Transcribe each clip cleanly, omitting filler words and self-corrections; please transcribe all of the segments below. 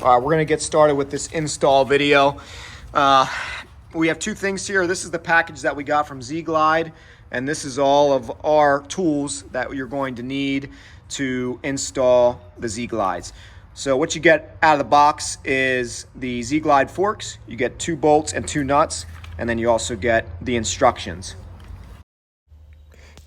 All right, we're gonna get started with this install video. We have two things here. This is the package that we got from ZGlide, and this is all of our tools that you're going to need to install the ZGlides. So what you get out of the box is the ZGlide forks. You get 2 bolts and 2 nuts, and then you also get the instructions.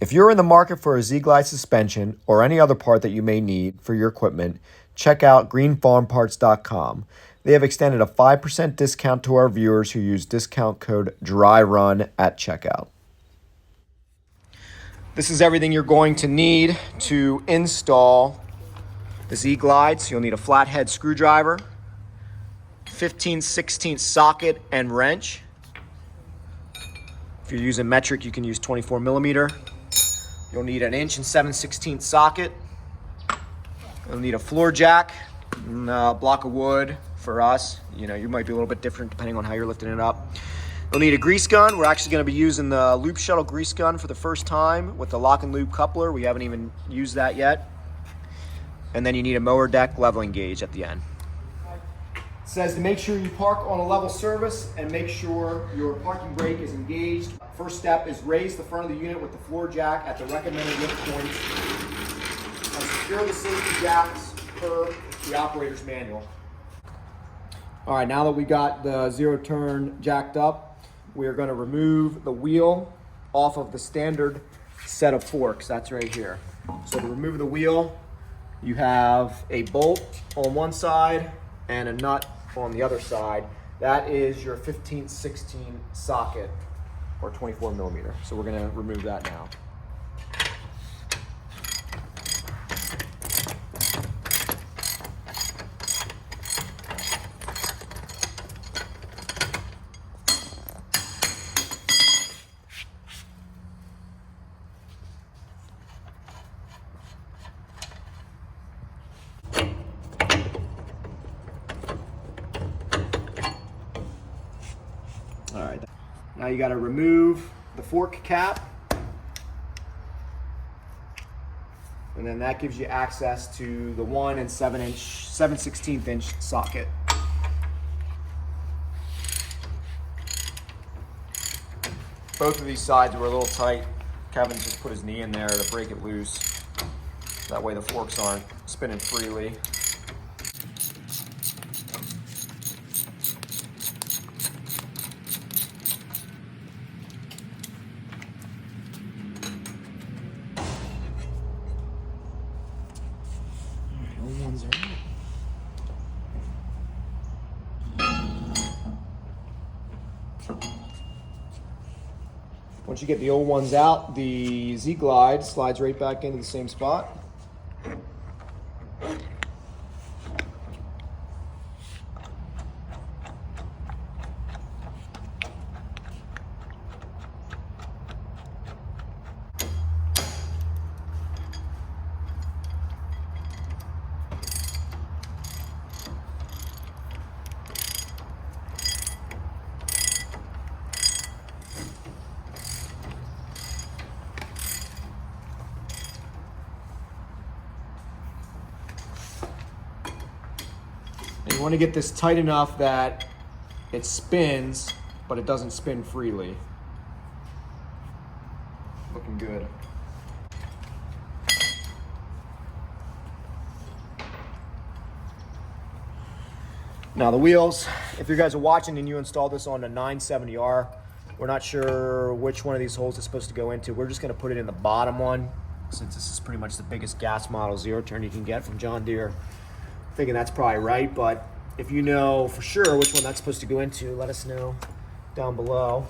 If you're in the market for a ZGlide suspension or any other part that you may need for your equipment, check out greenfarmparts.com. They have extended a 5% discount to our viewers who use discount code DRYRUN at checkout. This is everything you're going to need to install the ZGlides. You'll need a flathead screwdriver, 15/16 socket and wrench. If you're using metric, you can use 24 millimeter. You'll need an 1 7/16 socket. You'll need a floor jack, and a block of wood for us. You know, you might be a little bit different depending on how you're lifting it up. You'll need a grease gun. We're actually going to be using the LUBESHUTTLE grease gun for the first time with the LOCKNLUBE coupler. We haven't even used that yet. And then you need a mower deck leveling gauge at the end. It says to make sure you park on a level surface and make sure your parking brake is engaged. First step is raise the front of the unit with the floor jack at the recommended lift points and secure the safety jacks per the operator's manual. All right, now that we got the zero turn jacked up, we are going to remove the wheel off of the standard set of forks. That's right here. So to remove the wheel, you have a bolt on one side and a nut on the other side. That is your 15/16 socket or 24 millimeter. So we're going to remove that now. All right, now you got to remove the fork cap, and then that gives you access to the 1 7/16 inch socket. Both of these sides were a little tight. Kevin just put his knee in there to break it loose. That way the forks aren't spinning freely. Once you get the old ones out, the ZGlide slides right back into the same spot. And you want to get this tight enough that it spins, but it doesn't spin freely. Looking good. Now the wheels, if you guys are watching and you installed this on a 970R, we're not sure which one of these holes it's supposed to go into. We're just going to put it in the bottom one, since this is pretty much the biggest gas model zero turn you can get from John Deere. Thinking that's probably right, but if you know for sure which one that's supposed to go into, let us know down below.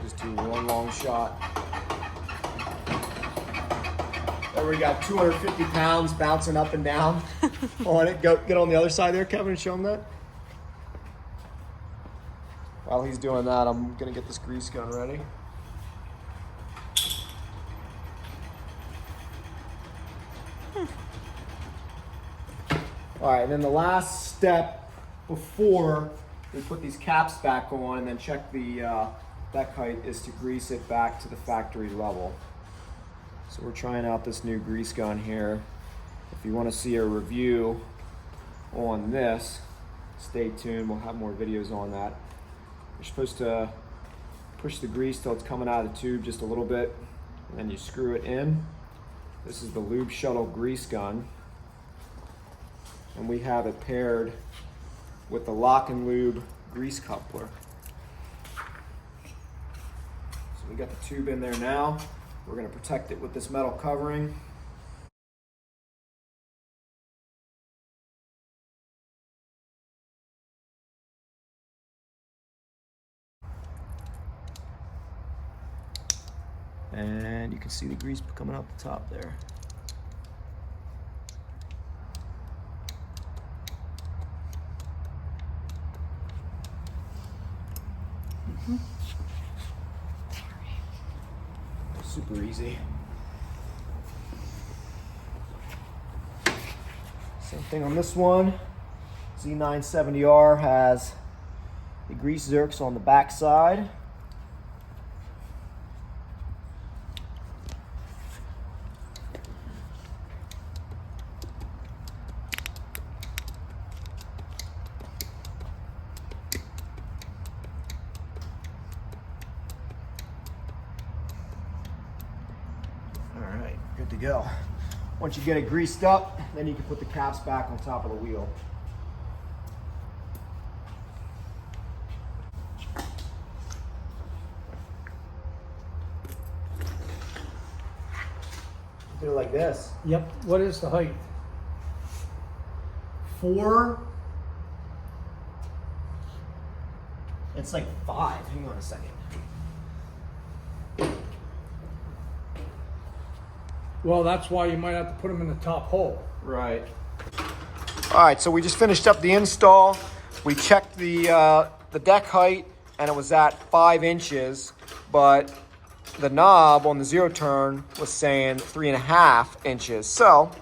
Just do one long shot. There we got 250 pounds bouncing up and down on it. Get on the other side there, Kevin, and show him that. While he's doing that, I'm gonna get this grease gun ready. All right, and then the last step before we put these caps back on and then check the deck height is to grease it back to the factory level. So we're trying out this new grease gun here. If you want to see a review on this, stay tuned. We'll have more videos on that. You're supposed to push the grease till it's coming out of the tube just a little bit, and then you screw it in. This is the LUBESHUTTLE Grease Gun, and we have it paired with the LOCKNLUBE Grease Coupler. So we got the tube in there now. We're going to protect it with this metal covering. And you can see the grease coming out the top there. Super easy. Same thing on this one. Z970R has the grease zerks on the back side. Good to go. Once you get it greased up, then you can put the caps back on top of the wheel. Do it like this. Yep. What is the height? 4. It's like 5. Hang on a second. Well, that's why you might have to put them in the top hole. Right. All right, so we just finished up the install. We checked the deck height, and it was at 5 inches, but the knob on the zero turn was saying 3.5 inches. So,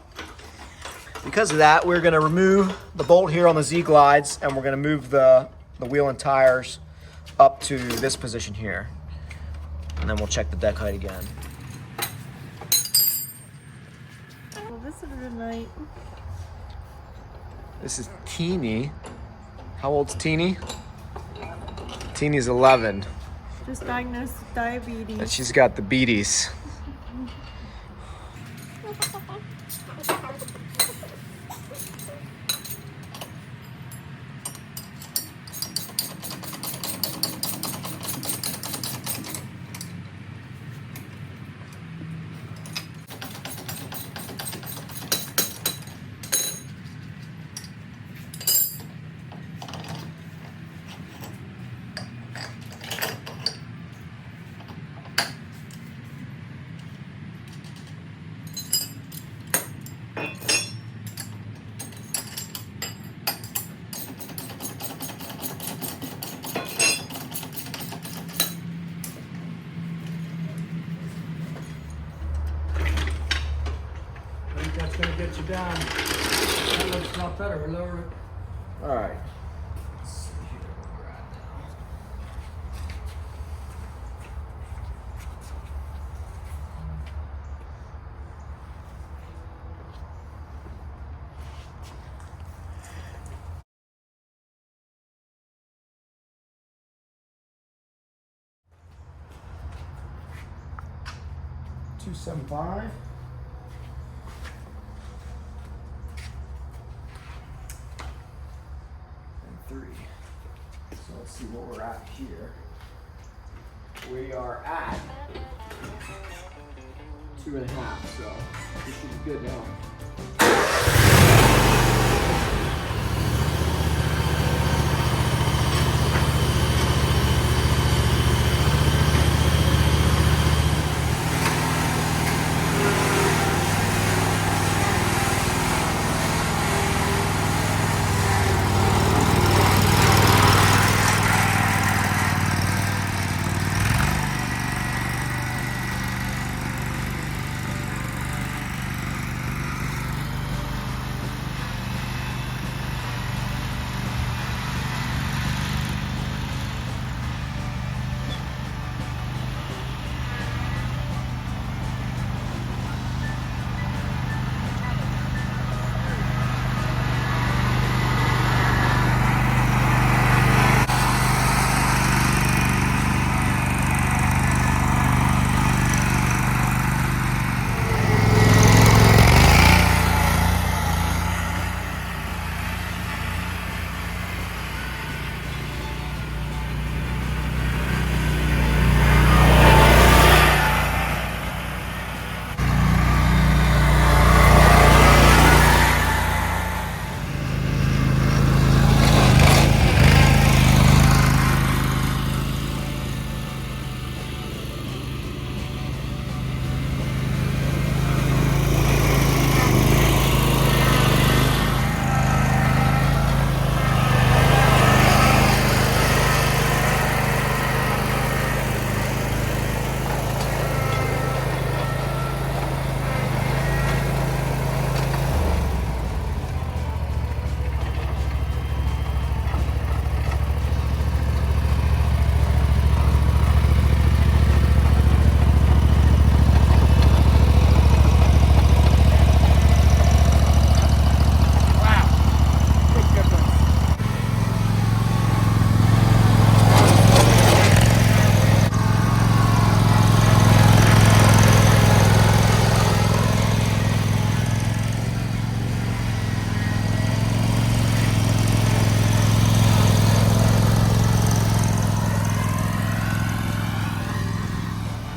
because of that, we're gonna remove the bolt here on the ZGlides, and we're gonna move the wheel and tires up to this position here. And then we'll check the deck height again. This is a good night. This is Teeny. How old's Teeny? Teeny's 11. Just diagnosed with diabetes. And she's got the beaties. I think that's going to get you down. That looks a lot better. Lower it. All right. Let's see here where we're at now. $275. And 3. So let's see what we're at here. We are at 2.5, so we should be good now.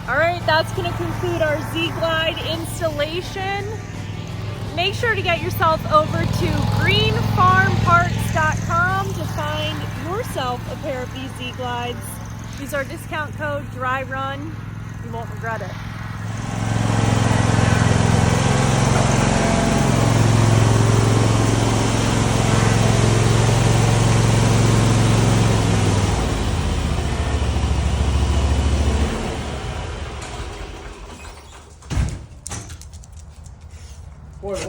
All right, that's gonna conclude our ZGlide installation. Make sure to get yourself over to greenfarmparts.com to find yourself a pair of these ZGlides. Use our discount code DRYRUN. You won't regret it.